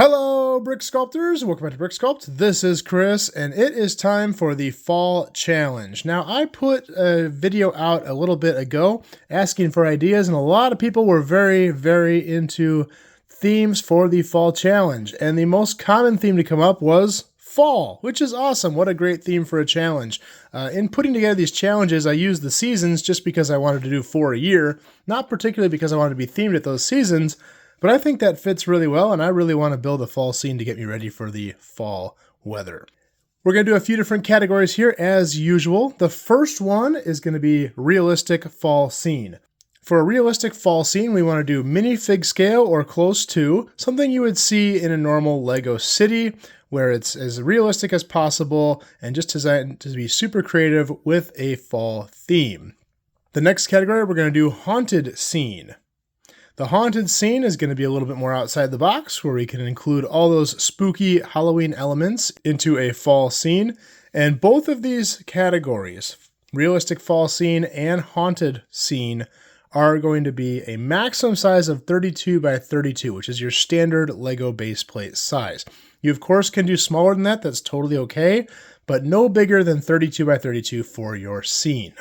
Hello, Brick Sculptors. Welcome back to Brick Sculpt. This is Chris, and it is time for the Fall Challenge. Now, I put a video out a little bit ago asking for ideas, and a lot of people were very into themes for the Fall Challenge. And the most common theme to come up was fall, which is awesome. What a great theme for a challenge. In putting together these challenges, I used the seasons just because I wanted to do 4 a year, not particularly because I wanted to be themed at those seasons. But I think that fits really well, and I really want to build a fall scene to get me ready for the fall weather. We're going to do a few different categories here as usual. The first one is going to be realistic fall scene. For a realistic fall scene, we want to do minifig scale or close to, something you would see in a normal Lego city, where it's as realistic as possible and just designed to be super creative with a fall theme. The next category, we're going to do haunted scene. The haunted scene is going to be a little bit more outside the box, where we can include all those spooky Halloween elements into a fall scene. And both of these categories, realistic fall scene and haunted scene, are going to be a maximum size of 32 by 32, which is your standard Lego base plate size. You, of course, can do smaller than that. That's totally okay, but no bigger than 32 by 32 for your scene.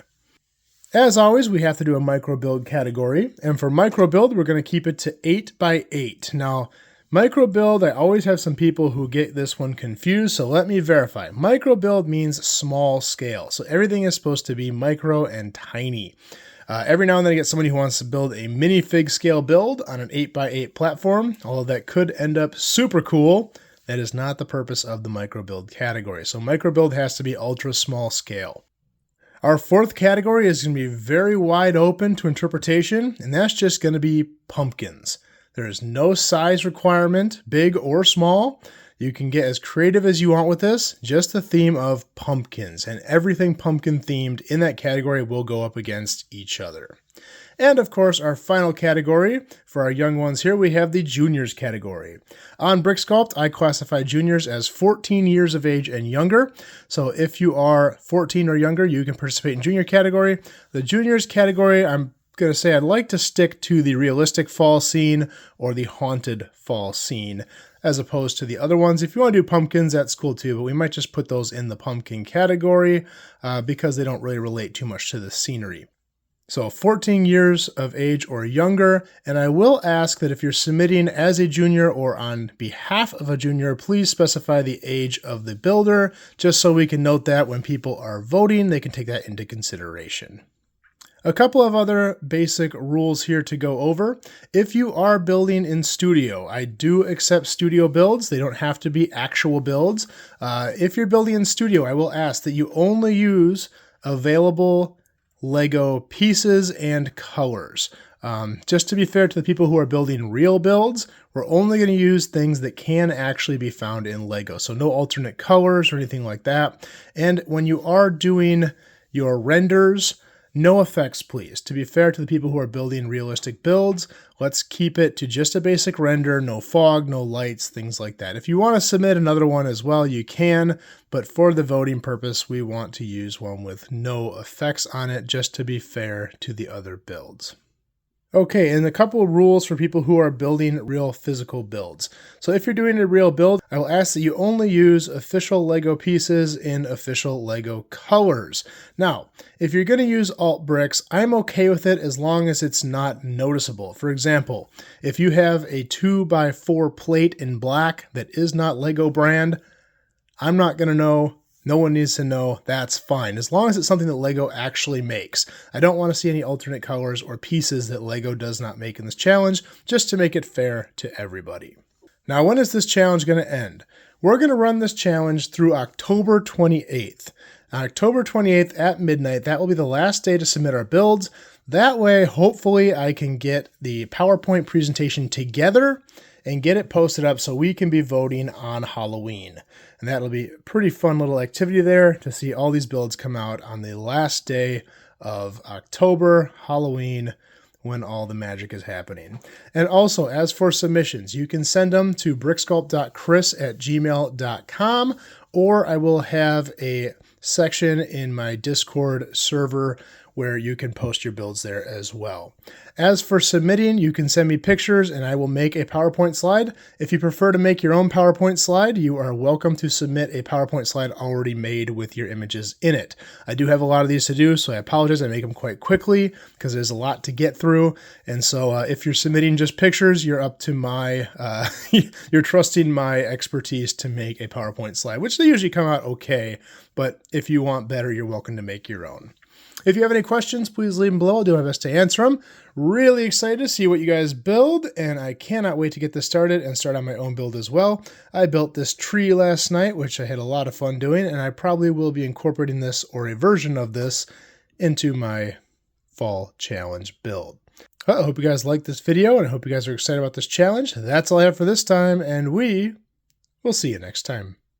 As always, we have to do a micro build category, and for micro build, we're going to keep it to 8 by 8. Now, micro build, I always have some people who get this one confused, so let me verify. Micro build means small scale, so everything is supposed to be micro and tiny. Every now and then I get somebody who wants to build a minifig scale build on an 8 by 8 platform, although that could end up super cool. That is not the purpose of the micro build category, so micro build has to be ultra small scale. Our fourth category is going to be very wide open to interpretation, and that's just going to be pumpkins. There is no size requirement, big or small. You can get as creative as you want with this, just the theme of pumpkins, and everything pumpkin themed in that category will go up against each other. And of course, our final category for our young ones here, we have the juniors category. On Brick Sculpt, I classify juniors as 14 years of age and younger. So if you are 14 or younger, you can participate in junior category. The juniors category, I'm going to say I'd like to stick to the realistic fall scene or the haunted fall scene, as opposed to the other ones. If you want to do pumpkins, that's cool too, but we might just put those in the pumpkin category because they don't really relate too much to the scenery. So 14 years of age or younger, and I will ask that if you're submitting as a junior or on behalf of a junior, please specify the age of the builder, just so we can note that when people are voting, they can take that into consideration. A couple of other basic rules here to go over. If you are building in studio, I do accept studio builds. They don't have to be actual builds. If you're building in studio, I will ask that you only use available Lego pieces and colors. Just to be fair to the people who are building real builds, we're only going to use things that can actually be found in Lego. So no alternate colors or anything like that. And when you are doing your renders, no effects, please. To be fair to the people who are building realistic builds, let's keep it to just a basic render, no fog, no lights, things like that. If you want to submit another one as well, you can, but for the voting purpose, we want to use one with no effects on it, just to be fair to the other builds. Okay, and a couple of rules for people who are building real physical builds. So if you're doing a real build, I will ask that you only use official Lego pieces in official Lego colors. Now, if you're going to use alt bricks, I'm okay with it as long as it's not noticeable. For example, if you have a 2x4 plate in black that is not Lego brand, I'm not going to know. No one needs to know. That's fine, as long as it's something that Lego actually makes. I don't want to see any alternate colors or pieces that Lego does not make in this challenge, just to make it fair to everybody. Now, when is this challenge going to end? We're going to run this challenge through October 28th. On October 28th at midnight, that will be the last day to submit our builds. That way, hopefully, I can get the PowerPoint presentation together and get it posted up so we can be voting on Halloween. And that'll be a pretty fun little activity there to see all these builds come out on the last day of October, Halloween, when all the magic is happening. And also, as for submissions, you can send them to bricksculpt.chris@gmail.com, or I will have a section in my Discord server where you can post your builds there as well. As for submitting, you can send me pictures and I will make a PowerPoint slide. If you prefer to make your own PowerPoint slide, you are welcome to submit a PowerPoint slide already made with your images in it. I do have a lot of these to do, so I apologize. I make them quite quickly because there's a lot to get through. And so if you're submitting just pictures, you're up to my, you're trusting my expertise to make a PowerPoint slide, which they usually come out okay. But if you want better, you're welcome to make your own. If you have any questions, please leave them below. I'll do my best to answer them. Really excited to see what you guys build, and I cannot wait to get this started and start on my own build as well. I built this tree last night, which I had a lot of fun doing, and I probably will be incorporating this or a version of this into my fall challenge build. I hope you guys liked this video, and I hope you guys are excited about this challenge. That's all I have for this time, and we will see you next time.